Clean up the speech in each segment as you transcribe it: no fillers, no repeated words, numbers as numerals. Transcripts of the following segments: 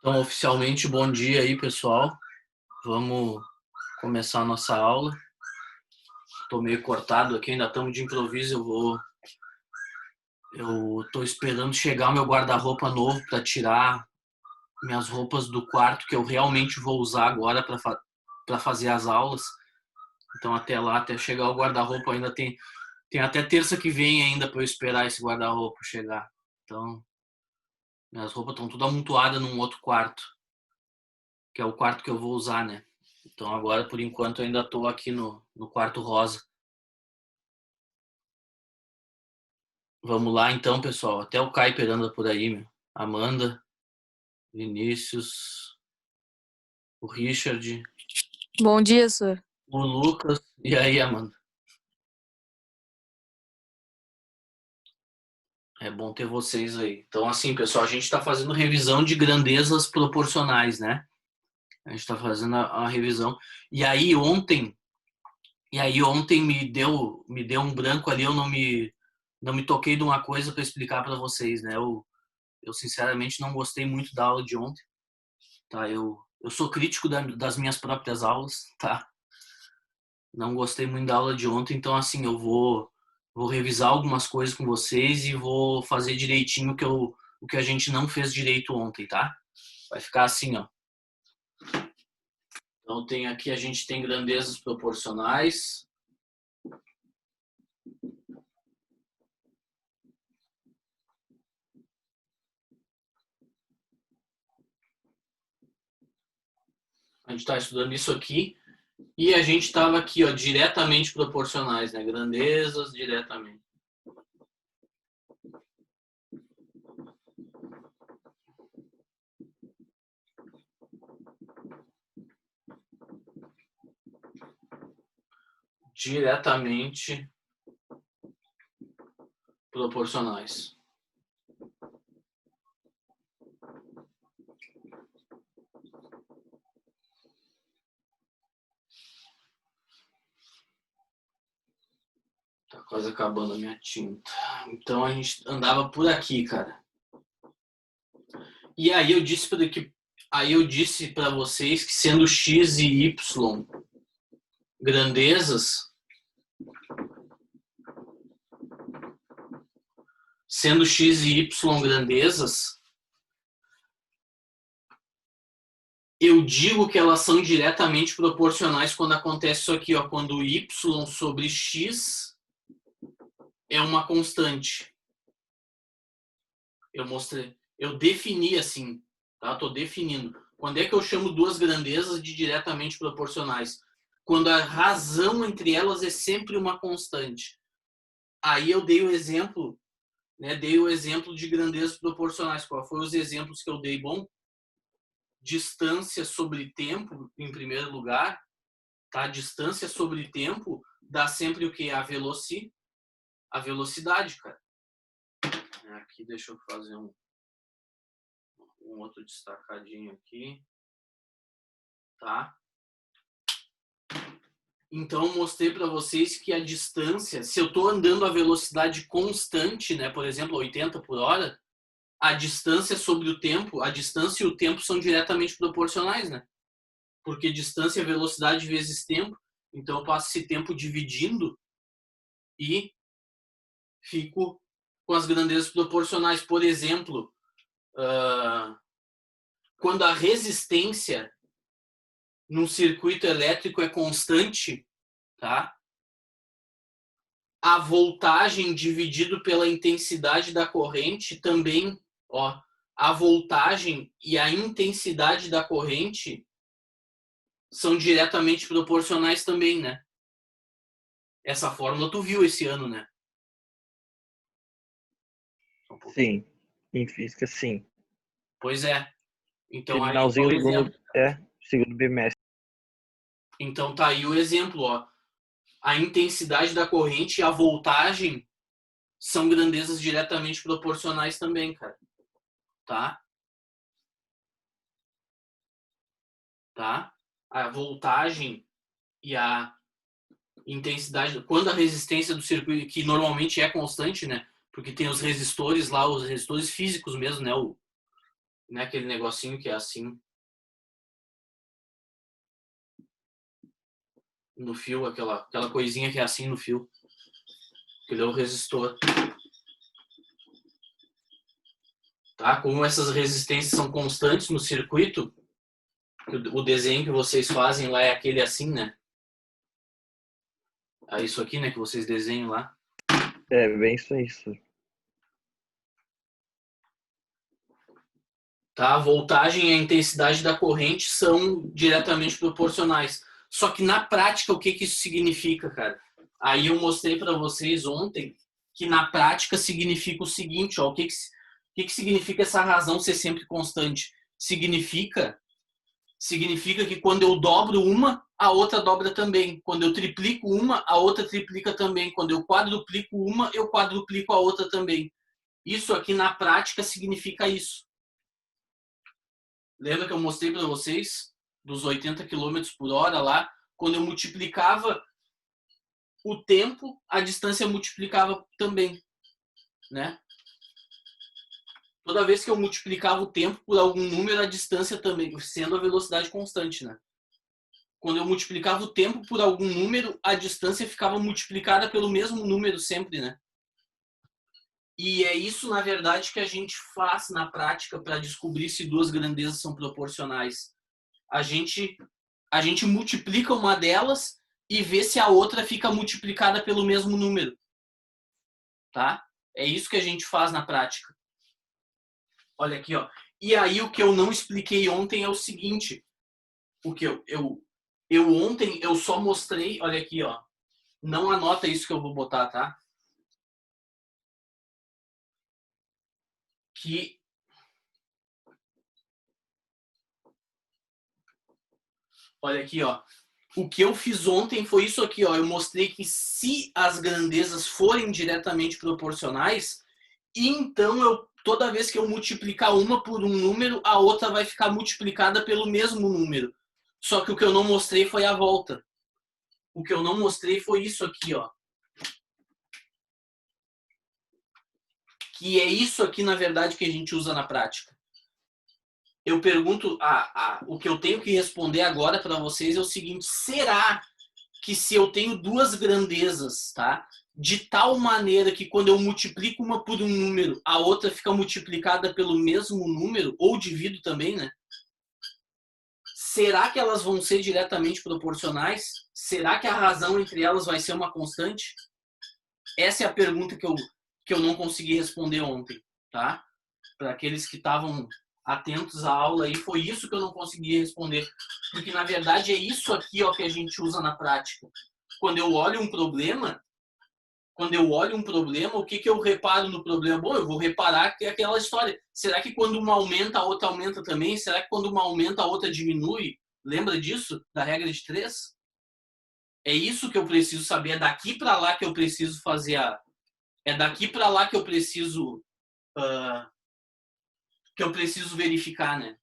Então, oficialmente, bom dia aí, pessoal. Vamos começar a nossa aula. Estou meio cortado aqui, ainda estamos de improviso. Eu estou esperando chegar o meu guarda-roupa novo para tirar minhas roupas do quarto que eu realmente vou usar agora para fazer as aulas. Então, até lá, até chegar o guarda-roupa, ainda tem até terça que vem ainda para eu esperar esse guarda-roupa chegar. Então, minhas roupas estão tudo amontoadas num outro quarto, que é o quarto que eu vou usar, né? Então agora, por enquanto, eu ainda estou aqui no quarto rosa. Vamos lá então, pessoal. Até o Kuiper anda por aí, meu. Amanda, Vinícius, o Richard, Bom dia, senhor. o Lucas. E aí, Amanda? É bom ter vocês aí. Então, assim, pessoal, a gente está fazendo revisão de grandezas proporcionais, né? A gente está fazendo a revisão. E aí ontem me deu um branco ali, eu não me toquei de uma coisa para explicar para vocês, né? Eu sinceramente não gostei muito da aula de ontem, tá? Eu sou crítico das minhas próprias aulas, tá? Não gostei muito da aula de ontem, então assim, eu vou revisar algumas coisas com vocês e vou fazer direitinho o que a gente não fez direito ontem, tá? Vai ficar assim, ó. Então a gente tem grandezas proporcionais. A gente está estudando isso aqui e a gente estava aqui, ó, diretamente proporcionais, né? Grandezas diretamente. Diretamente proporcionais. Tá quase acabando a minha tinta. Então a gente andava por aqui, cara. E aí eu disse para vocês que sendo x e y grandezas, sendo x e y grandezas, eu digo que elas são diretamente proporcionais quando acontece isso aqui, ó, quando y sobre x é uma constante. Eu defini assim, tá? Tô definindo. Quando é que eu chamo duas grandezas de diretamente proporcionais? Quando a razão entre elas é sempre uma constante. Aí eu dei o exemplo, né? Dei o exemplo de grandezas proporcionais. Qual foram os exemplos que eu dei? Bom, distância sobre tempo, em primeiro lugar, tá? Distância sobre tempo dá sempre o que? A velocidade, cara. Aqui deixa eu fazer um outro destacadinho aqui, tá? Então, eu mostrei para vocês que a distância, se eu estou andando a velocidade constante, né, por exemplo, 80 por hora, a distância sobre o tempo, a distância e o tempo são diretamente proporcionais, né? Porque distância é velocidade vezes tempo, então eu passo esse tempo dividindo e fico com as grandezas proporcionais. Por exemplo, quando a resistência num circuito elétrico é constante, tá? A voltagem dividido pela intensidade da corrente também, ó, a voltagem e a intensidade da corrente são diretamente proporcionais também, né? Essa fórmula tu viu esse ano, né? Sim, em física, sim. Pois é. Então aí tá Finalzinho o do exemplo. segundo bimestre. Então tá aí o exemplo, ó. A intensidade da corrente e a voltagem são grandezas diretamente proporcionais também, cara. Tá? Tá? A voltagem e a intensidade, quando a resistência do circuito, que normalmente é constante, né? Porque tem os resistores lá, os resistores físicos mesmo, né? Não é aquele negocinho que é assim. No fio, aquela coisinha que é assim no fio. Que é o resistor. Tá? Como essas resistências são constantes no circuito, o desenho que vocês fazem lá é aquele assim, né? É isso aqui, né, que vocês desenham lá. É, bem isso aí, senhor. Tá? A voltagem e a intensidade da corrente são diretamente proporcionais. Só que na prática, o que isso significa, cara? Aí eu mostrei para vocês ontem que na prática significa o seguinte, ó, o que significa essa razão ser sempre constante? Significa que quando eu dobro uma, a outra dobra também. Quando eu triplico uma, a outra triplica também. Quando eu quadruplico uma, eu quadruplico a outra também. Isso aqui na prática significa isso. Lembra que eu mostrei para vocês dos 80 km por hora lá? Quando eu multiplicava o tempo, a distância multiplicava também, né? Toda vez que eu multiplicava o tempo por algum número, a distância também, sendo a velocidade constante, né? Quando eu multiplicava o tempo por algum número, a distância ficava multiplicada pelo mesmo número sempre, né? E é isso, na verdade, que a gente faz na prática para descobrir se duas grandezas são proporcionais. A gente multiplica uma delas e vê se a outra fica multiplicada pelo mesmo número. Tá? É isso que a gente faz na prática. Olha aqui, ó. E aí o que eu não expliquei ontem é o seguinte. O que eu ontem eu só mostrei, olha aqui, ó. Não anota isso que eu vou botar, tá? Que olha aqui, ó. O que eu fiz ontem foi isso aqui, ó. Eu mostrei que se as grandezas forem diretamente proporcionais, então toda vez que eu multiplicar uma por um número, a outra vai ficar multiplicada pelo mesmo número. Só que o que eu não mostrei foi a volta. O que eu não mostrei foi isso aqui, ó. Que é isso aqui, na verdade, que a gente usa na prática. Eu pergunto, o que eu tenho que responder agora para vocês é o seguinte: será que se eu tenho duas grandezas, tá? De tal maneira que quando eu multiplico uma por um número, a outra fica multiplicada pelo mesmo número, ou divido também, né? Será que elas vão ser diretamente proporcionais? Será que a razão entre elas vai ser uma constante? Essa é a pergunta que eu não consegui responder ontem, tá? Para aqueles que estavam atentos à aula aí, foi isso que eu não consegui responder. Porque, na verdade, é isso aqui, ó, que a gente usa na prática. Quando eu olho um problema, o que eu reparo no problema? Bom, eu vou reparar que é aquela história. Será que quando uma aumenta, a outra aumenta também? Será que quando uma aumenta, a outra diminui? Lembra disso? Da regra de 3? É isso que eu preciso saber. É daqui para lá que eu preciso fazer a... É daqui para lá que eu preciso... verificar, né?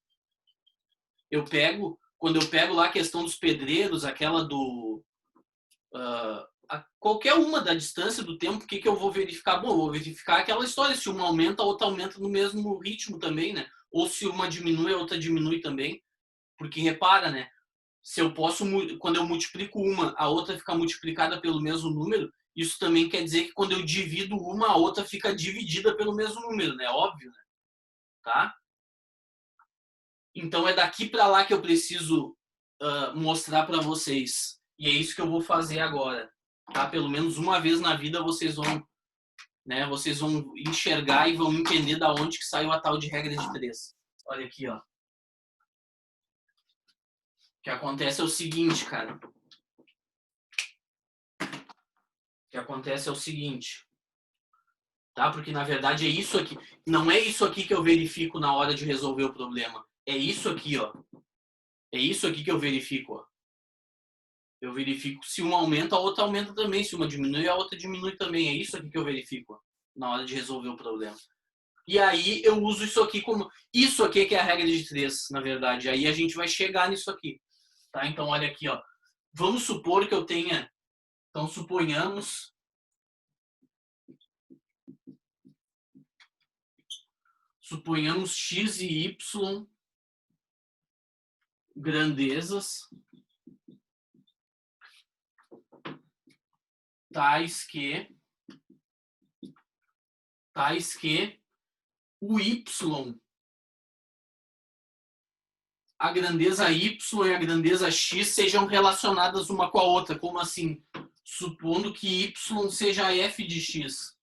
Quando eu pego lá a questão dos pedreiros, aquela do... qualquer uma da distância do tempo, o que eu vou verificar? Bom, eu vou verificar aquela história, se uma aumenta, a outra aumenta no mesmo ritmo também, né? Ou se uma diminui, a outra diminui também. Porque repara, né? Se eu posso, quando eu multiplico uma, a outra fica multiplicada pelo mesmo número, isso também quer dizer que quando eu divido uma, a outra fica dividida pelo mesmo número, né? Óbvio, né? Tá? Então é daqui para lá que eu preciso mostrar para vocês. E é isso que eu vou fazer agora. Tá? Pelo menos uma vez na vida vocês vão enxergar e vão entender da onde que saiu a tal de regra de 3. Olha aqui, ó. O que acontece é o seguinte, cara. Tá? Porque na verdade é isso aqui. Não é isso aqui que eu verifico na hora de resolver o problema. É isso aqui, ó. É isso aqui que eu verifico, ó. Eu verifico se uma aumenta, a outra aumenta também. Se uma diminui, a outra diminui também. É isso aqui que eu verifico, ó, na hora de resolver o problema. E aí eu uso isso aqui como... Isso aqui que é a regra de 3, na verdade. Aí a gente vai chegar nisso aqui. Tá? Então, olha aqui, ó. Vamos supor que eu tenha... Então, suponhamos x e y grandezas tais que o y, a grandeza y e a grandeza x sejam relacionadas uma com a outra. Como assim? Supondo que y seja f de x.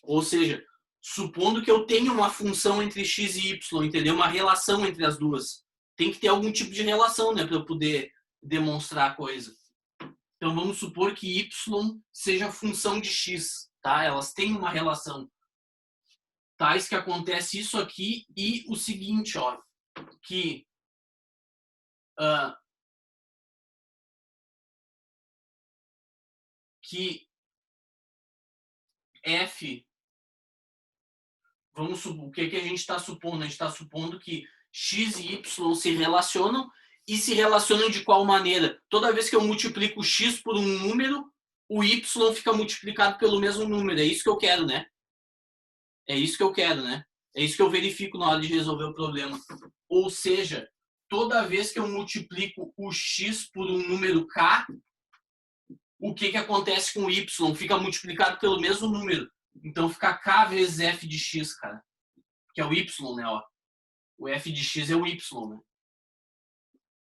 Ou seja, supondo que eu tenha uma função entre x e y, entendeu? Uma relação entre as duas. Tem que ter algum tipo de relação, né, para eu poder demonstrar a coisa. Então vamos supor que y seja função de x, tá? Elas têm uma relação. Tais que acontece isso aqui e o seguinte, ó, que f, vamos supor, o que a gente está supondo? A gente está supondo que x e y se relacionam e se relacionam de qual maneira? Toda vez que eu multiplico x por um número, o y fica multiplicado pelo mesmo número. É isso que eu quero, né? É isso que eu quero, né? É isso que eu verifico na hora de resolver o problema. Ou seja, toda vez que eu multiplico o x por um número k, o que acontece com o y? Fica multiplicado pelo mesmo número. Então fica k vezes f de x, cara. Que é o y, né? Ó. O f de x é o y, né?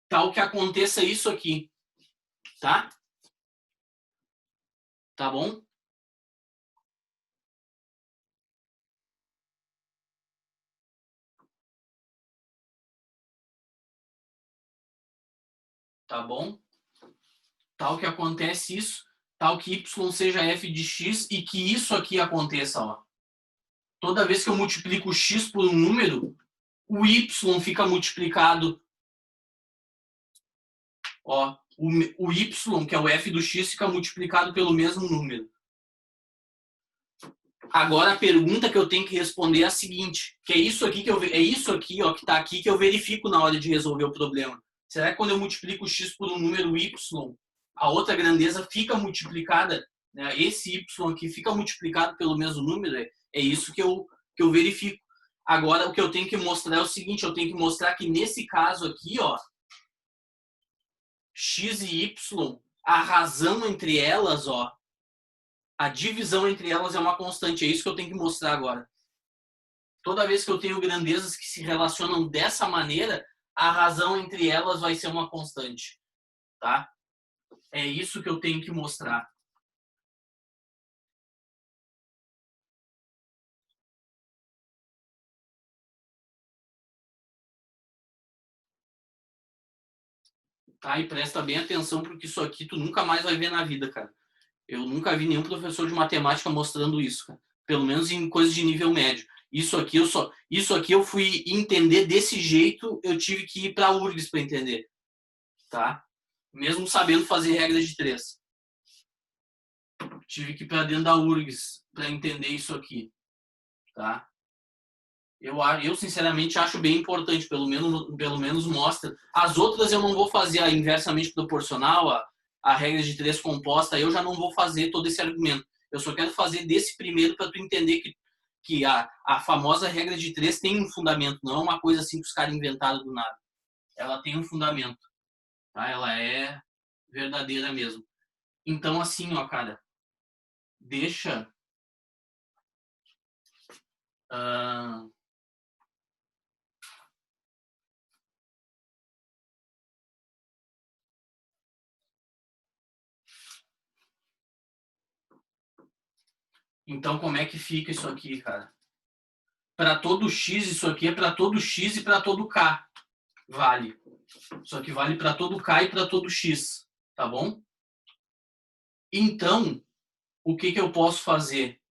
Tal que aconteça isso aqui. Tá? Tá bom? Tá bom? Tal que acontece isso, tal que y seja f de x e que isso aqui aconteça, ó. Toda vez que eu multiplico x por um número, o y fica multiplicado, ó, o y, que é o f do x, fica multiplicado pelo mesmo número. Agora a pergunta que eu tenho que responder é a seguinte, que é isso aqui ó, que está aqui que eu verifico na hora de resolver o problema. Será que quando eu multiplico x por um número y, a outra grandeza fica multiplicada, né? Esse y aqui fica multiplicado pelo mesmo número? É isso que eu verifico. Agora o que eu tenho que mostrar é o seguinte, eu tenho que mostrar que nesse caso aqui, ó, x e y, a razão entre elas, ó, a divisão entre elas é uma constante. É isso que eu tenho que mostrar agora. Toda vez que eu tenho grandezas que se relacionam dessa maneira, a razão entre elas vai ser uma constante. Tá? É isso que eu tenho que mostrar. Tá? E presta bem atenção, porque isso aqui tu nunca mais vai ver na vida, cara. Eu nunca vi nenhum professor de matemática mostrando isso, cara. Pelo menos em coisas de nível médio. Isso aqui eu fui entender desse jeito, eu tive que ir para a URGS para entender. Tá? Mesmo sabendo fazer regras de 3. Tive que ir para dentro da URGS para entender isso aqui. Tá? Eu sinceramente acho bem importante, pelo menos mostra. As outras eu não vou fazer a inversamente proporcional, a regra de 3 composta, eu já não vou fazer todo esse argumento. Eu só quero fazer desse primeiro para tu entender que a famosa regra de 3 tem um fundamento, não é uma coisa assim que os caras inventaram do nada. Ela tem um fundamento. Tá? Ela é verdadeira mesmo. Então, assim, ó, cara, deixa... Então, como é que fica isso aqui, cara? Para todo x, isso aqui é para todo x e para todo k. Vale. Isso aqui vale para todo k e para todo x. Tá bom? Então, o que eu posso fazer?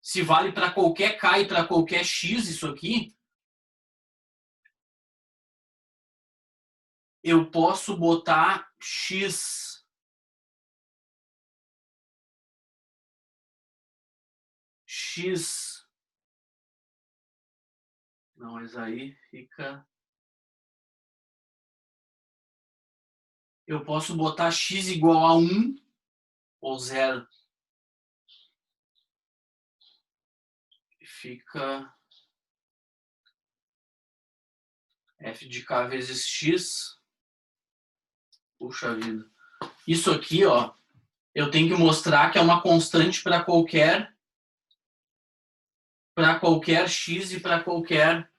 Se vale para qualquer k e para qualquer x isso aqui, eu posso botar x não, mas aí fica... Eu posso botar x igual a 1 ou 0. fica f de k vezes x. Puxa vida. Isso aqui, ó, eu tenho que mostrar que é uma constante para qualquer x e para qualquer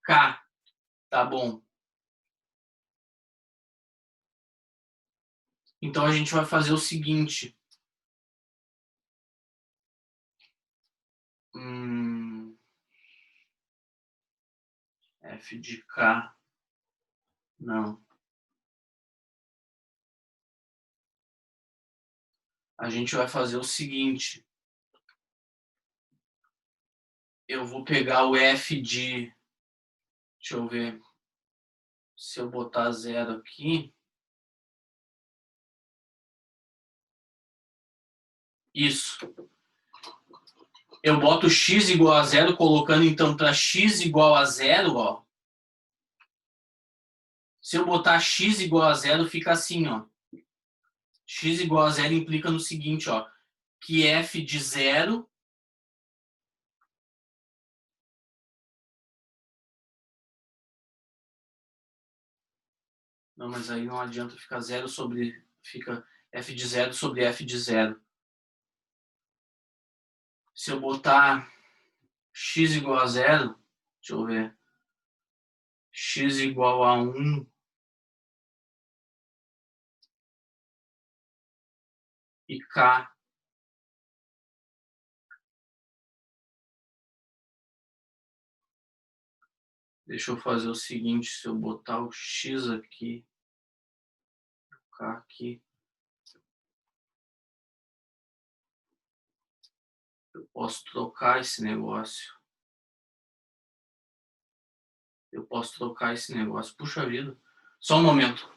k. Tá bom. Então a gente vai fazer o seguinte. F de k. Não. A gente vai fazer o seguinte. Eu vou pegar o f de... Deixa eu ver. Se eu botar 0 aqui... Isso. Eu boto x igual a 0, colocando então para x igual a 0, ó. Se eu botar x igual a 0, fica assim, ó. X igual a 0 implica no seguinte, ó. Que f de 0... Não, mas aí não adianta ficar 0 sobre... Fica f de 0 sobre f de 0. Se eu botar x igual a 0, deixa eu ver. X igual a 1 e k. Deixa eu fazer o seguinte, se eu botar o x aqui, o k aqui, eu posso trocar esse negócio. Puxa vida. Só um momento.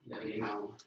E aí, não.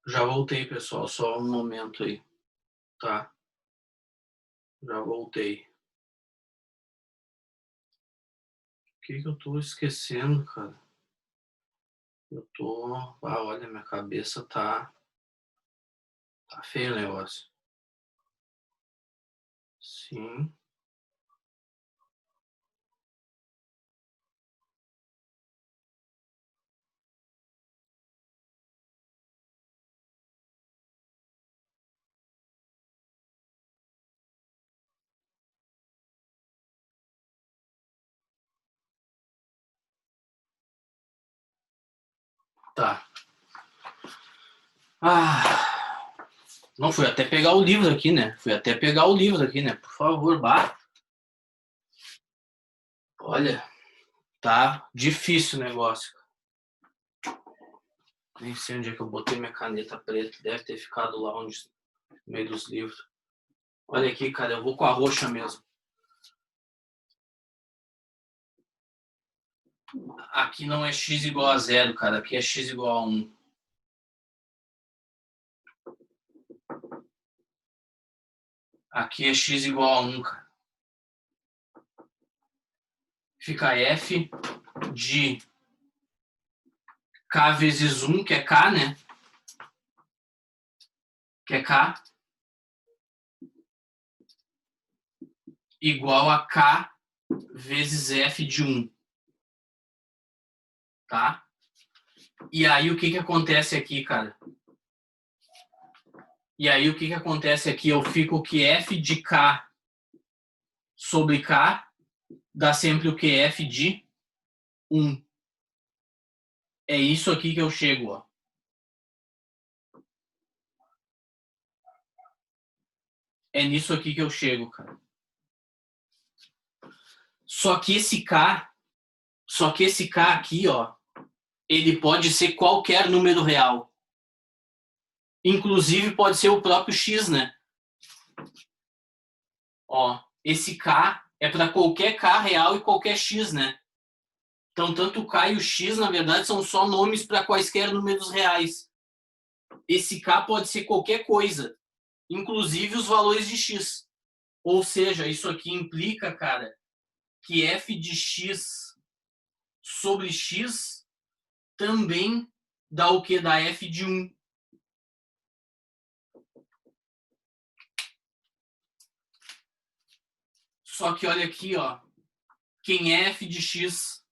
Já voltei, pessoal. Só um momento aí, tá? Já voltei. O que eu tô esquecendo, cara? Eu tô... Ah, olha, minha cabeça tá feio o negócio. Sim. Tá. Ah, não, fui até pegar o livro aqui, né? Por favor, bah. Olha, tá difícil o negócio. Nem sei onde é que eu botei minha caneta preta. Deve ter ficado lá onde, no meio dos livros. Olha aqui, cara, eu vou com a roxa mesmo. Aqui não é x igual a 0, cara. Aqui é x igual a 1. Aqui é x igual a 1, cara. Fica f de k vezes 1, que é k, né? Que é k, igual a k vezes f de 1. Tá? E aí o que acontece aqui, cara? E aí o que acontece aqui? Eu fico que f de k sobre k dá sempre o que? F de 1. É isso aqui que eu chego, ó. É nisso aqui que eu chego, cara. Só que esse k aqui, ó, ele pode ser qualquer número real. Inclusive pode ser o próprio x, né? Ó, esse k é para qualquer k real e qualquer x, né? Então, tanto o k e o x, na verdade, são só nomes para quaisquer números reais. Esse k pode ser qualquer coisa, inclusive os valores de x. Ou seja, isso aqui implica, cara, que f de x sobre x também dá o quê? Dá f de 1. Só que olha aqui, ó. Quem é f de x?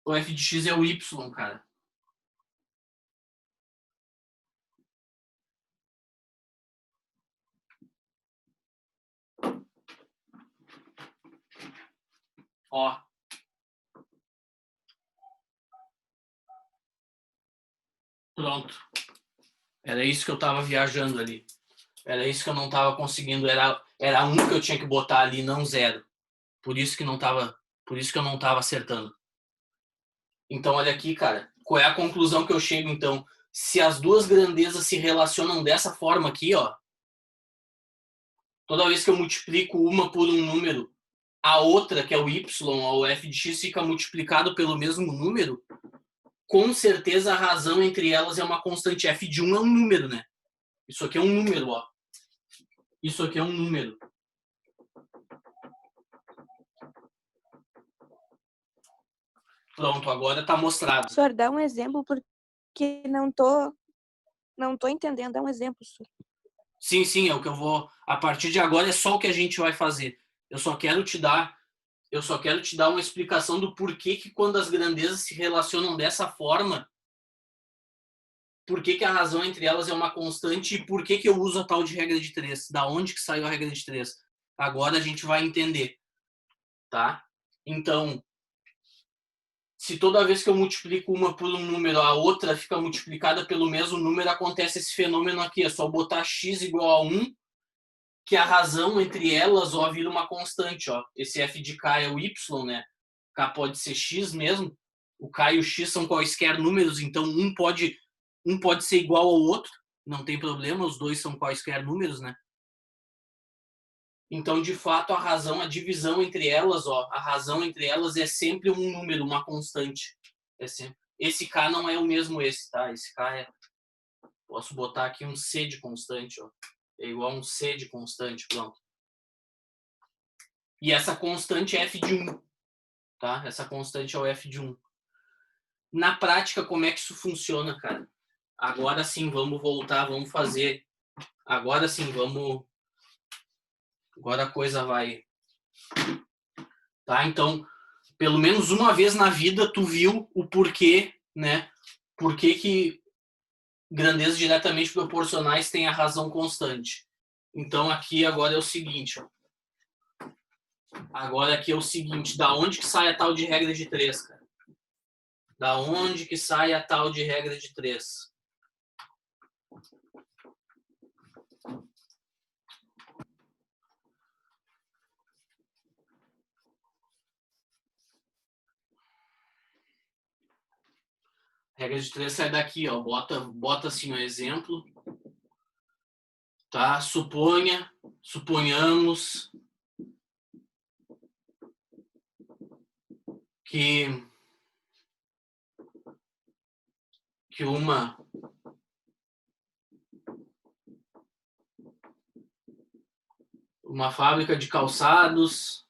O f de x é o y, cara. Ó. Pronto. Era isso que eu tava viajando ali. Era isso que eu não tava conseguindo. Era 1 que eu tinha que botar ali, não 0. Por isso que eu não tava acertando. Então, olha aqui, cara. Qual é a conclusão que eu chego, então? Se as duas grandezas se relacionam dessa forma aqui, ó. Toda vez que eu multiplico uma por um número, a outra, que é o y, ou f de x, fica multiplicado pelo mesmo número, com certeza a razão entre elas é uma constante. F de 1 é um número, né? Isso aqui é um número, ó. Isso aqui é um número. Pronto, agora tá mostrado. Senhor, dá um exemplo porque não tô entendendo. Dá um exemplo, senhor. Sim, é o que eu vou. A partir de agora é só o que a gente vai fazer. Eu só quero te dar uma explicação do porquê que quando as grandezas se relacionam dessa forma, por que a razão entre elas é uma constante e por que eu uso a tal de regra de 3? Da onde que saiu a regra de 3? Agora a gente vai entender, tá? Então, se toda vez que eu multiplico uma por um número, a outra fica multiplicada pelo mesmo número, acontece esse fenômeno aqui. É só botar x igual a 1, que a razão entre elas, ó, vira uma constante, ó. Esse f de k é o y, né? K pode ser x mesmo. O k e o x são quaisquer números, então um pode ser igual ao outro, não tem problema, os dois são quaisquer números, né? Então, de fato, a divisão entre elas, ó, a razão entre elas é sempre um número, uma constante. É sempre. Esse k não é o mesmo esse, tá? Esse k é... Posso botar aqui um c de constante, ó. É igual a um c de constante, pronto. E essa constante é f de 1, tá? Essa constante é o f de 1. Na prática, como é que isso funciona, cara? Agora sim, vamos voltar, vamos fazer. Agora sim, vamos... Agora a coisa vai... Tá? Então, pelo menos uma vez na vida, tu viu o porquê, né? Por que grandezas diretamente proporcionais têm a razão constante. Então, aqui agora é o seguinte, ó. Agora aqui é o seguinte, da onde que sai a tal de regra de 3, cara? Da onde que sai a tal de regra de 3? Regra de 3 sai daqui, ó. Bota assim um exemplo. Tá? Suponhamos que uma fábrica de calçados,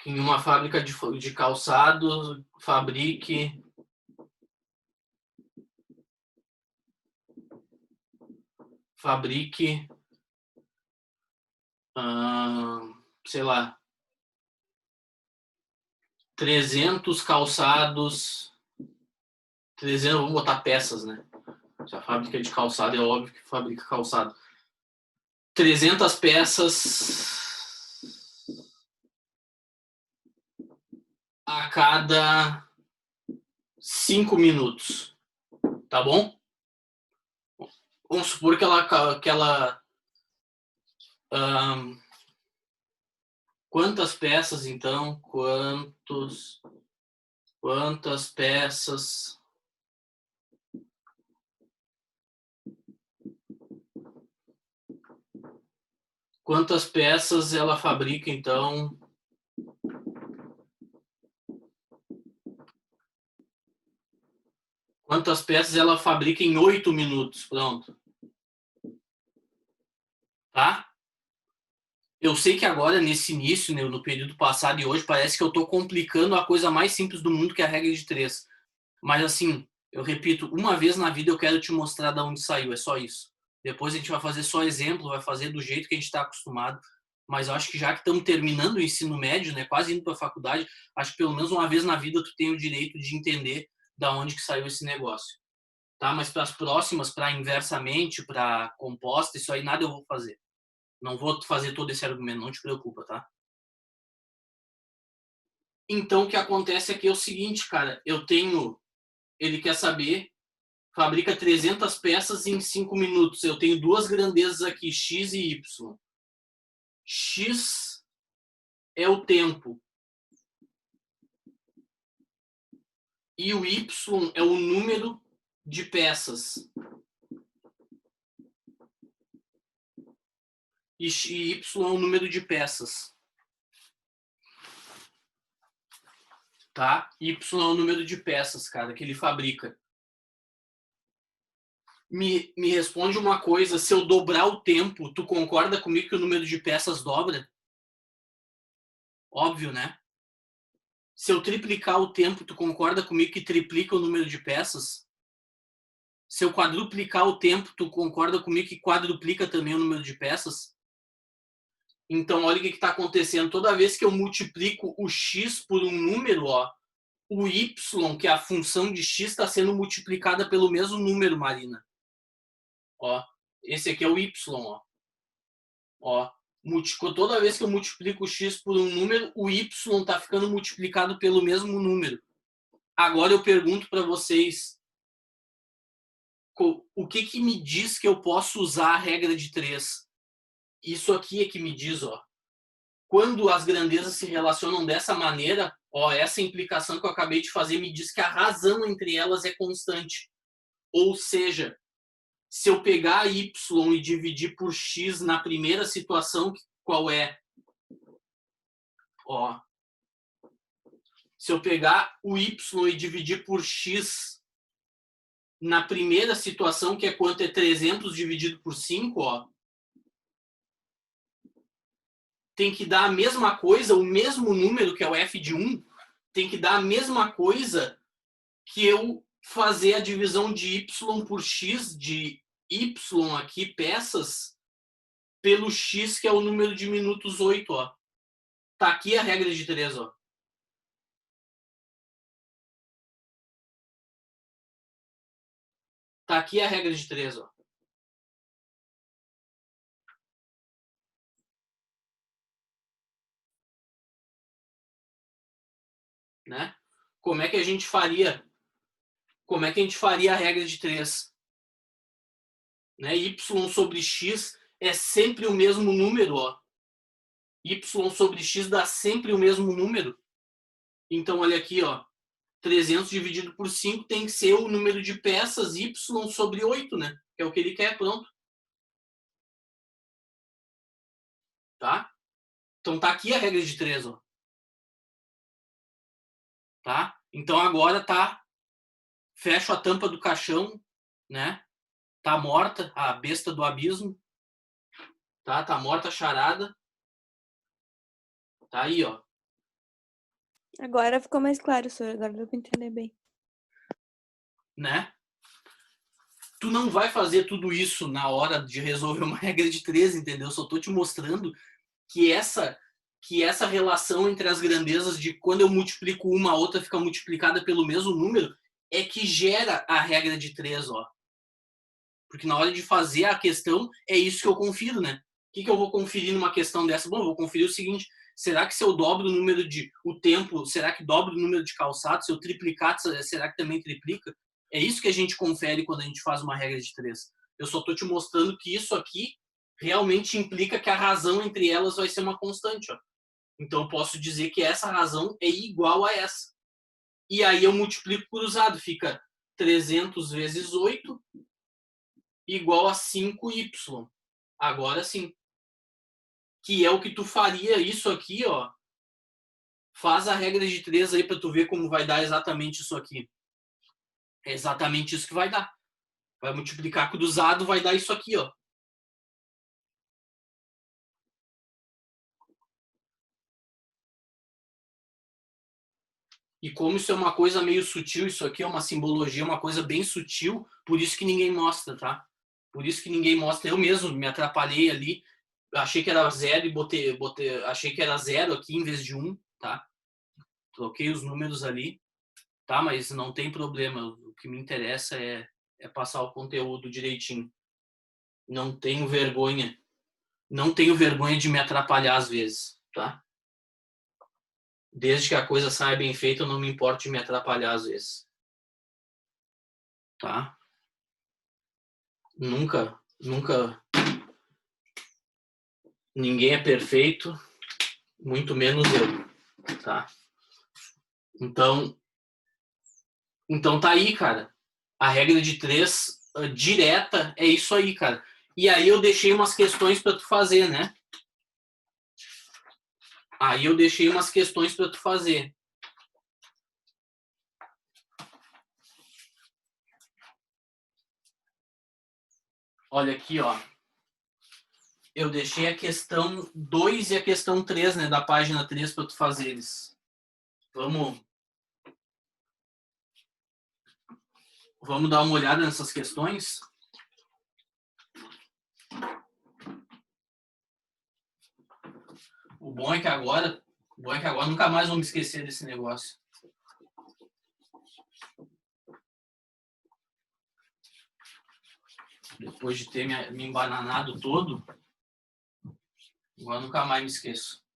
que em uma fábrica de calçados fabrique sei lá, 300 calçados, 300, vamos botar peças, né? Se a fábrica de calçado é óbvio que fabrica calçado. 300 peças a cada 5 minutos, tá bom? Vamos supor que ela quantas peças, então? Quantas peças Quantas peças ela fabrica, então? Quantas peças ela fabrica em 8 minutos? Pronto. Tá? Eu sei que agora, nesse início, né, no período passado e hoje, parece que eu estou complicando a coisa mais simples do mundo, que é a regra de 3. Mas, assim, eu repito, uma vez na vida eu quero te mostrar de onde saiu, é só isso. Depois a gente vai fazer só exemplo, vai fazer do jeito que a gente está acostumado. Mas eu acho que já que estamos terminando o ensino médio, né, quase indo para a faculdade, acho que pelo menos uma vez na vida tu tem o direito de entender da onde que saiu esse negócio. Tá? Mas para as próximas, para inversamente, para composta, isso aí nada eu vou fazer. Não vou fazer todo esse argumento, não te preocupa, tá? Então, o que acontece aqui é o seguinte, cara. Ele quer saber, fabrica 300 peças em 5 minutos. Eu tenho duas grandezas aqui, X e Y. X é o tempo. E o Y é o número de peças. E Y é o número de peças. Tá? Y é o número de peças, cara, que ele fabrica. Me responde uma coisa, se eu dobrar o tempo, tu concorda comigo que o número de peças dobra? Óbvio, né? Se eu triplicar o tempo, tu concorda comigo que triplica o número de peças? Se eu quadruplicar o tempo, tu concorda comigo que quadruplica também o número de peças? Então, olha o que está acontecendo. Toda vez que eu multiplico o x por um número, ó, o y, que é a função de x, está sendo multiplicada pelo mesmo número, Marina. Ó, esse aqui é o y, ó. Ó, toda vez que eu multiplico o x por um número, o y está ficando multiplicado pelo mesmo número. Agora eu pergunto para vocês, o que me diz que eu posso usar a regra de 3? Isso aqui é que me diz, ó. Quando as grandezas se relacionam dessa maneira, ó, essa implicação que eu acabei de fazer me diz que a razão entre elas é constante. Ou seja, se eu pegar y e dividir por x na primeira situação, qual é? Ó, se eu pegar o y e dividir por x na primeira situação, que é quanto é 300 dividido por 5, ó, tem que dar a mesma coisa, o mesmo número, que é o f de 1, tem que dar a mesma coisa que eu fazer a divisão de y por x, de y aqui, peças, pelo x, que é o número de minutos 8, ó. Tá aqui a regra de 3, ó. Tá aqui a regra de 3, ó. Né? Como é que a gente faria? Como é que a gente faria a regra de 3? Né? Y sobre x é sempre o mesmo número, ó. Y sobre x dá sempre o mesmo número. Então, olha aqui, ó. 300 dividido por 5 tem que ser o número de peças y sobre 8, né? Que é o que ele quer, pronto. Tá? Então tá aqui a regra de 3, ó. Tá? Então agora tá, fecho a tampa do caixão, né? Tá morta a besta do abismo. Tá? Tá morta a charada. Tá aí, ó. Agora ficou mais claro, senhor. Agora deu pra entender bem. Né? Tu não vai fazer tudo isso na hora de resolver uma regra de 3, entendeu? Só tô te mostrando que essa relação entre as grandezas de quando eu multiplico uma, a outra fica multiplicada pelo mesmo número, é que gera a regra de 3, ó. Porque na hora de fazer a questão, é isso que eu confiro, né? O que eu vou conferir numa questão dessa? Bom, eu vou conferir o seguinte, será que se eu dobro o tempo, será que dobro o número de calçados? Se eu triplicar, será que também triplica? É isso que a gente confere quando a gente faz uma regra de 3. Eu só estou te mostrando que isso aqui realmente implica que a razão entre elas vai ser uma constante, ó. Então eu posso dizer que essa razão é igual a essa. E aí eu multiplico cruzado, fica 300 vezes 8 igual a 5y. Agora sim. que é o que tu faria isso aqui, ó. Faz a regra de 3 aí para tu ver como vai dar exatamente isso aqui. É exatamente isso que vai dar. Vai multiplicar cruzado, vai dar isso aqui, ó. E como isso é uma coisa meio sutil, isso aqui é uma simbologia, uma coisa bem sutil, por isso que ninguém mostra, tá? Por isso que ninguém mostra. Eu mesmo me atrapalhei ali, achei que era 0 e achei que era 0 aqui em vez de 1, tá? Troquei os números ali, tá? Mas não tem problema. O que me interessa é passar o conteúdo direitinho. Não tenho vergonha. Não tenho vergonha de me atrapalhar às vezes, tá? Desde que a coisa saia bem feita, eu não me importo de me atrapalhar às vezes. Tá? Nunca. Ninguém é perfeito, muito menos eu, tá? Então tá aí, cara. A regra de 3 direta é isso aí, cara. E aí eu deixei umas questões para tu fazer, né? Aí eu deixei umas questões para tu fazer. Olha aqui, ó. Eu deixei a questão 2 e a questão 3, né, da página 3 para tu fazeres. Vamos dar uma olhada nessas questões? O bom é que agora nunca mais vou me esquecer desse negócio. Depois de ter me embananado todo, agora nunca mais me esqueço.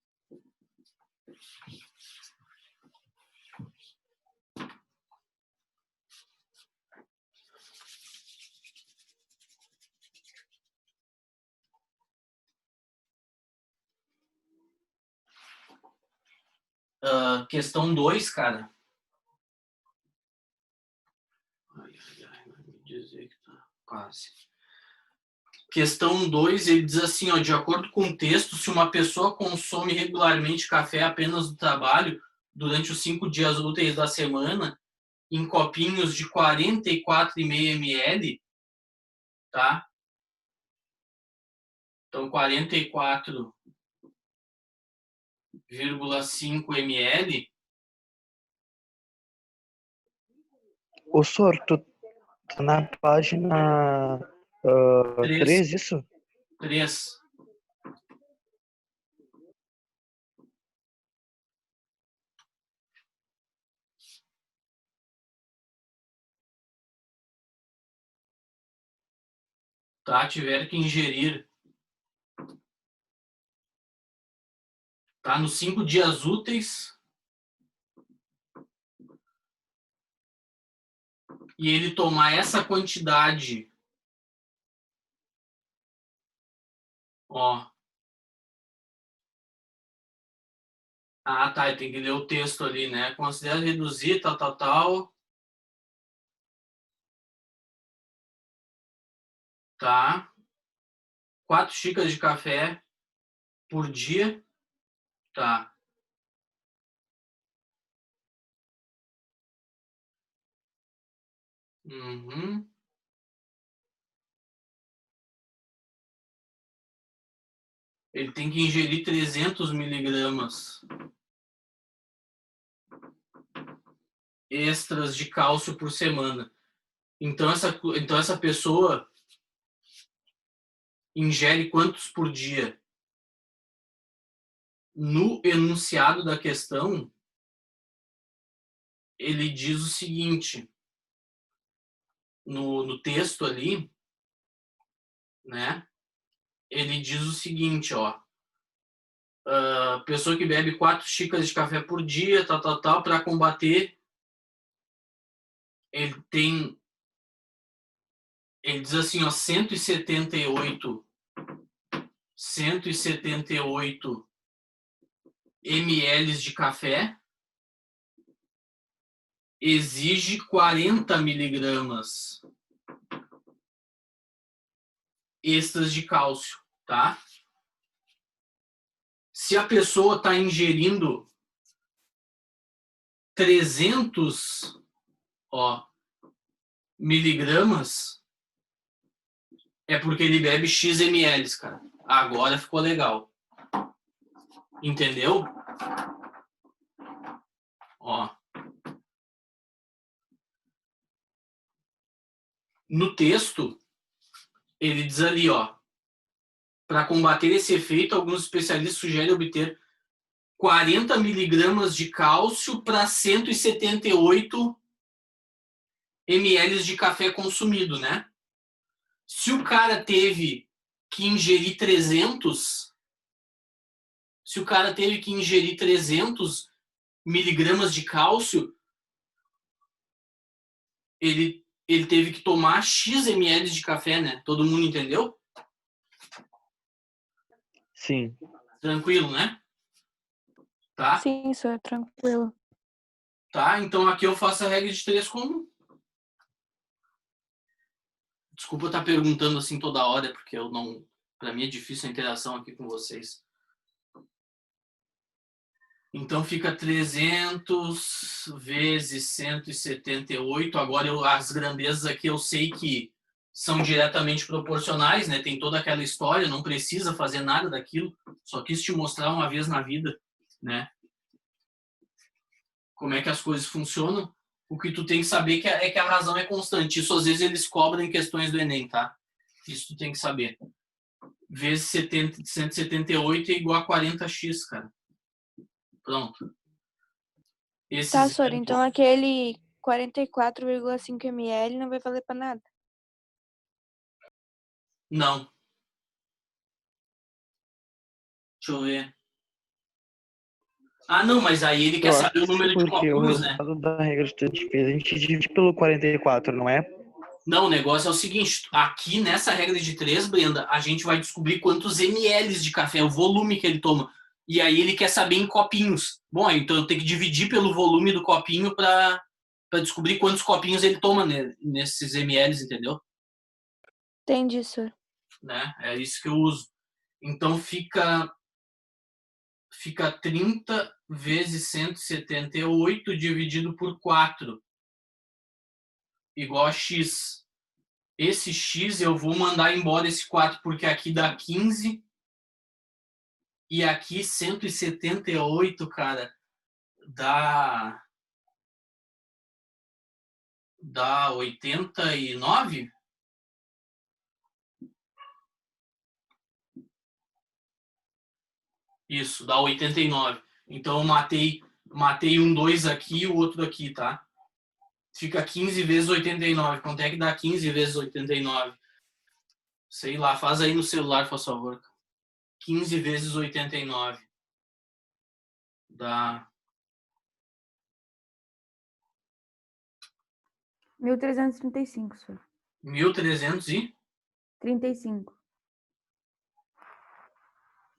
Questão 2, cara. Vai me dizer que tá quase. Questão 2, ele diz assim, ó, de acordo com o texto, se uma pessoa consome regularmente café apenas do trabalho, durante os 5 dias úteis da semana, em copinhos de 44,5 ml, tá? Então, 44,5 ml. Ô, Sor, tu tá na página 3, isso? 3. Tá? Tiver que ingerir. Tá? Nos 5 dias úteis. E ele tomar essa quantidade. Ó. Ah, tá. Tem que ler o texto ali, né? Considera reduzir, tal. Tá? 4 xícaras de café por dia. Tá. Uhum. Ele tem que ingerir 300 miligramas extras de cálcio por semana. Então essa pessoa ingere quantos por dia? No enunciado da questão, ele diz o seguinte, no texto ali, né? Ele diz o seguinte, ó. Pessoa que bebe 4 xícaras de café por dia, tal, para combater, ele diz assim, ó, 178 ml de café exige 40 miligramas extras de cálcio, tá? Se a pessoa está ingerindo 300, miligramas, é porque ele bebe X ml, cara. Agora ficou legal. Entendeu? No texto, ele diz ali, para combater esse efeito, alguns especialistas sugerem obter 40 miligramas de cálcio para 178 ml de café consumido, né? Se o cara teve que ingerir 300, miligramas de cálcio, ele teve que tomar X ml de café, né? Todo mundo entendeu? Sim. Tranquilo, né? Tá? Sim, senhor, tranquilo. Tá, então aqui eu faço a regra de 3 comum. Desculpa estar perguntando assim toda hora, porque eu não... Para mim é difícil a interação aqui com vocês. Então fica 300 vezes 178. Agora as grandezas aqui eu sei que são diretamente proporcionais, né? Tem toda aquela história, não precisa fazer nada daquilo. Só quis te mostrar uma vez na vida, né? Como é que as coisas funcionam. O que tu tem que saber é que a razão é constante. Isso às vezes eles cobram em questões do Enem, tá? Isso tu tem que saber. Vezes 178 é igual a 40x, cara. Pronto. Tá, senhor, então aquele 44,5 ml não vai valer pra nada. Não. Deixa eu ver. Ah, não, mas aí ele quer Eu saber o acho que sim, número de porque o copinhos, né? resultado da regra de despesa a gente divide pelo 44, não é? Não, o negócio é o seguinte, aqui nessa regra de 3, Brenda, a gente vai descobrir quantos ml de café, o volume que ele toma. E aí ele quer saber em copinhos. Bom, então eu tenho que dividir pelo volume do copinho para descobrir quantos copinhos ele toma, né, nesses ml, entendeu? Entendi, senhor. Né? É isso que eu uso. Então fica 30 vezes 178 dividido por 4, igual a x. Esse x eu vou mandar embora esse 4, porque aqui dá 15 e aqui 178, cara, dá 89? Isso, dá 89. Então eu matei um 2 aqui e o outro aqui, tá? Fica 15 vezes 89. Quanto é que dá 15 vezes 89? Sei lá, faz aí no celular, por favor. 15 vezes 89 dá 1.335, senhor. 1.300 e... 35.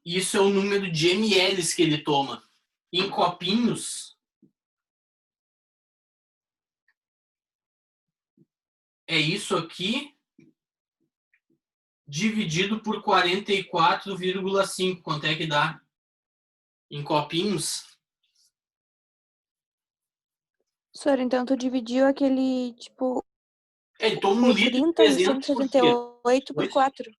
Isso é o número de ml que ele toma. Em copinhos, é isso aqui dividido por 44,5. Quanto é que dá? Em copinhos? Senhor, então tu dividiu aquele, tipo, Ele toma o 1 litro e 30 e o 300 por dia. 178 por 4.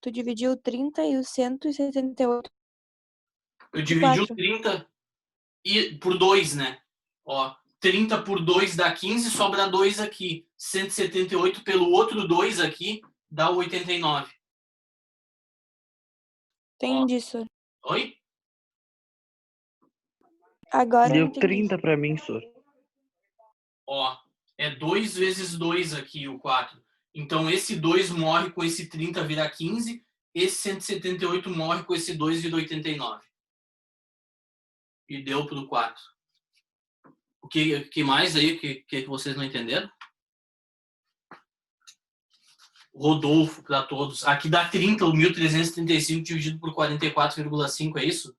Tu dividiu o 30 e o 178 Eu por dividi o 4. 30 por 2, né? Ó, 30 por 2 dá 15, sobra 2 aqui. 178 pelo outro 2 aqui dá 89. Entendi, senhor. Oi? Agora eu Deu entendi. 30 pra mim, senhor. Ó, é 2 vezes 2 aqui, o 4. Então, esse 2 morre com esse 30, vira 15. Esse 178 morre com esse 2, vira 89. E deu pro 4. O que mais aí que vocês não entenderam? Rodolfo, para todos. Aqui dá 30, o 1.335 dividido por 44,5, é isso?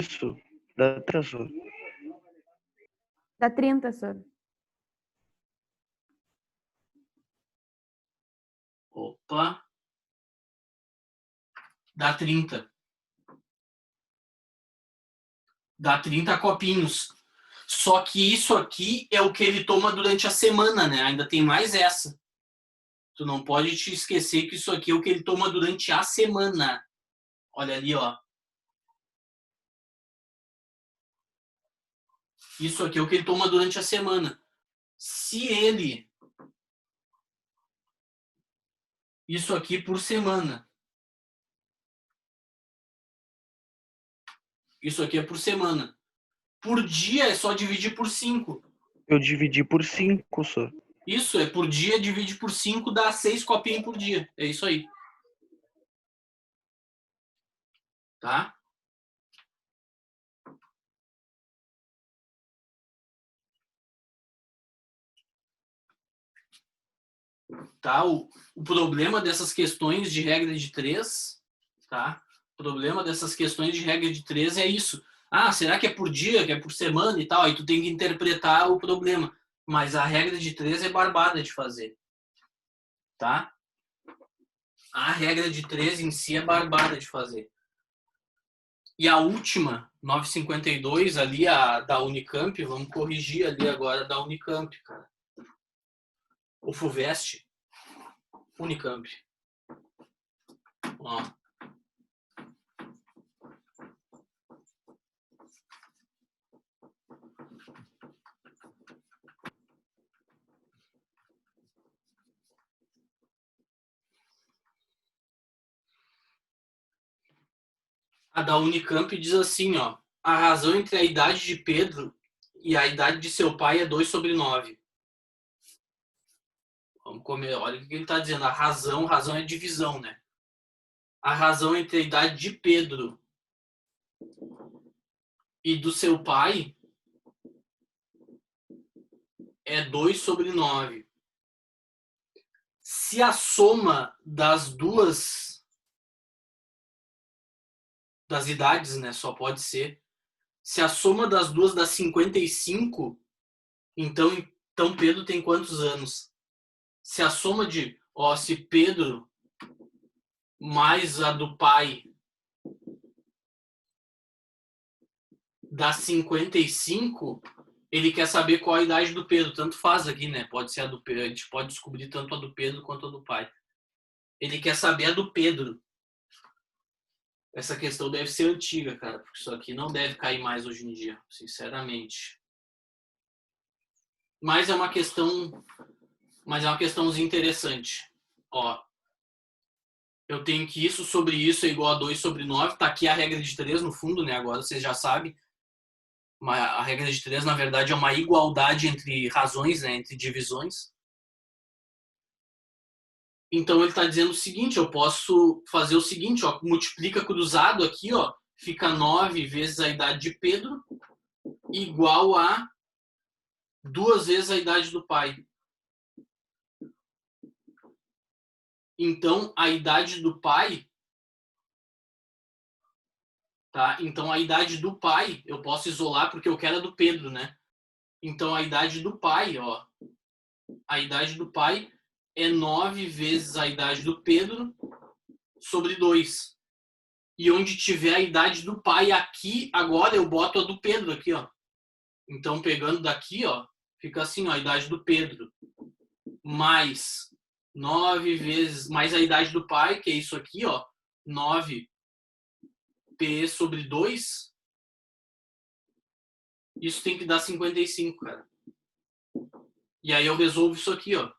Isso. Dá 3, senhor. Dá 30, senhor. Opa. Dá 30. Dá 30 copinhos. Só que isso aqui é o que ele toma durante a semana, né? Ainda tem mais essa. Tu não pode te esquecer que isso aqui é o que ele toma durante a semana. Olha ali, ó. Isso aqui é o que ele toma durante a semana. Se ele... Isso aqui por semana. Isso aqui é por semana. Por dia é só dividir por 5. Eu dividi por 5 só. Isso, é por dia, divide por 5, dá 6 copinhos por dia. É isso aí. Tá? Tá? O problema dessas questões de regra de 3, tá? O problema dessas questões de regra de 3 é isso. Ah, será que é por dia, que é por semana e tal? Aí tu tem que interpretar o problema. Mas a regra de 3 é barbada de fazer. Tá? A regra de 3 em si é barbada de fazer. E a última, 952, ali, a da Unicamp, vamos corrigir ali agora da Unicamp, cara. O FUVEST, Unicamp. Ó. A da Unicamp diz assim, ó. A razão entre a idade de Pedro e a idade de seu pai é 2/9. Vamos comer. Olha o que ele está dizendo. A razão é divisão, né? A razão entre a idade de Pedro e do seu pai é 2/9. Se a soma das duas das idades, né, só pode ser. Se a soma das duas dá 55, então Pedro tem quantos anos? Se a soma de, ó, se Pedro mais a do pai dá 55, ele quer saber qual a idade do Pedro. Tanto faz aqui, né? Pode ser a do Pedro, a gente pode descobrir tanto a do Pedro quanto a do pai. Ele quer saber a do Pedro. Essa questão deve ser antiga, cara, porque isso aqui não deve cair mais hoje em dia, sinceramente. Mas é uma questãozinha interessante. Ó, eu tenho que isso sobre isso é igual a 2/9. Tá aqui a regra de 3 no fundo, né? Agora vocês já sabem. A regra de 3, na verdade, é uma igualdade entre razões, né? Entre divisões. Então ele está dizendo o seguinte, eu posso fazer o seguinte, ó, multiplica cruzado aqui, ó, fica 9 vezes a idade de Pedro igual a 2 vezes a idade do pai. Então a idade do pai, tá? Então a idade do pai eu posso isolar porque eu quero a do Pedro, né? Então a idade do pai, ó, a idade do pai é 9 vezes a idade do Pedro sobre 2. E onde tiver a idade do pai aqui, agora eu boto a do Pedro aqui, ó. Então, pegando daqui, ó, fica assim, ó, a idade do Pedro. Mais 9 vezes, mais a idade do pai, que é isso aqui, ó. 9p sobre 2. Isso tem que dar 55, cara. E aí eu resolvo isso aqui, ó.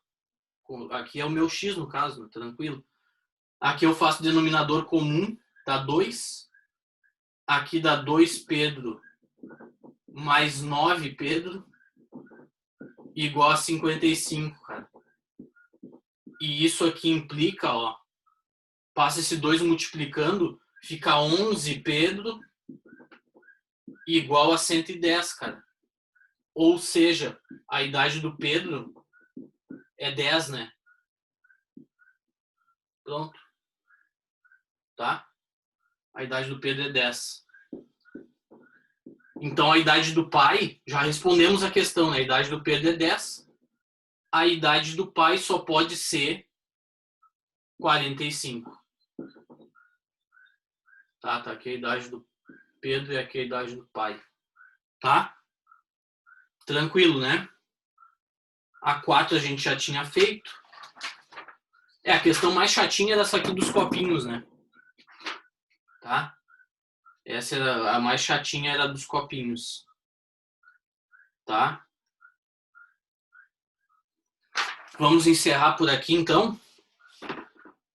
Aqui é o meu x, no caso, tranquilo. Aqui eu faço denominador comum, dá 2. Aqui dá 2 Pedro mais 9 Pedro igual a 55, cara. E isso aqui implica, ó, passa esse 2 multiplicando, fica 11 Pedro igual a 110, cara. Ou seja, a idade do Pedro é 10, né? Pronto. Tá? A idade do Pedro é 10. Então, a idade do pai, já respondemos a questão, né? A idade do Pedro é 10. A idade do pai só pode ser 45. Tá aqui a idade do Pedro e aqui a idade do pai. Tá? Tranquilo, né? A 4 a gente já tinha feito. A questão mais chatinha era essa aqui dos copinhos, né? Tá? Essa era a mais chatinha, era dos copinhos. Tá? Vamos encerrar por aqui, então.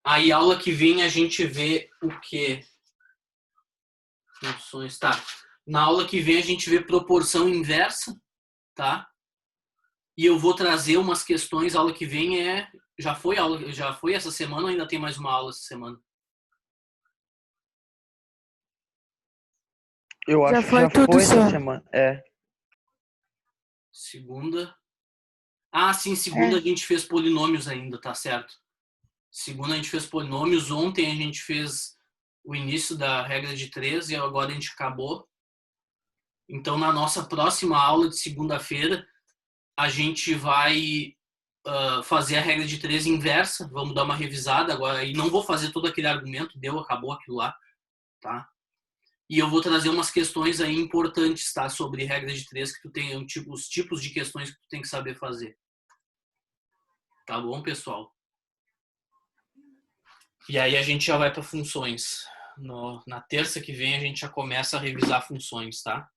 Aí, aula que vem, a gente vê o quê? Funções, tá. Na aula que vem, a gente vê proporção inversa, tá? E eu vou trazer umas questões. A aula que vem já foi essa semana ou ainda tem mais uma aula essa semana? Eu acho que já foi essa semana. Segunda. Ah, sim, segunda a gente fez polinômios ainda, tá certo. Segunda a gente fez polinômios. Ontem a gente fez o início da regra de 3 e agora a gente acabou. Então, na nossa próxima aula de segunda-feira, a gente vai fazer a regra de 3 inversa. Vamos dar uma revisada agora. E não vou fazer todo aquele argumento, acabou aquilo lá, tá? E eu vou trazer umas questões aí importantes, tá? Sobre regra de 3, que tu tem os tipos de questões que tu tem que saber fazer. Tá bom, pessoal? E aí a gente já vai para funções. Na terça que vem a gente já começa a revisar funções, tá?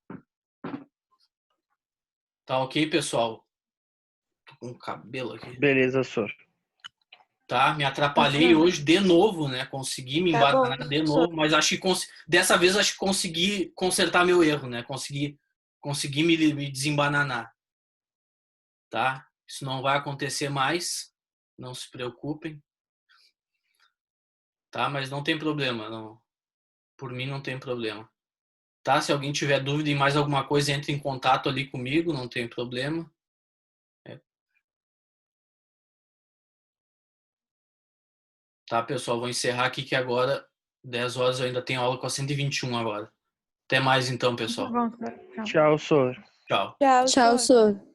Tá ok, pessoal? Tô com o cabelo aqui. Beleza, senhor. Tá? Me atrapalhei hoje de novo, né? Consegui me embananar de novo, mas acho que dessa vez acho que consegui consertar meu erro, né? Consegui me desembananar. Tá? Isso não vai acontecer mais. Não se preocupem. Tá? Mas não tem problema, não. Por mim não tem problema. Tá? Se alguém tiver dúvida em mais alguma coisa, entre em contato ali comigo, não tem problema. Tá, pessoal? Vou encerrar aqui que agora, 10 horas, eu ainda tenho aula com a 121 agora. Até mais então, pessoal. Tchau, senhor. Tchau. Tchau, senhor.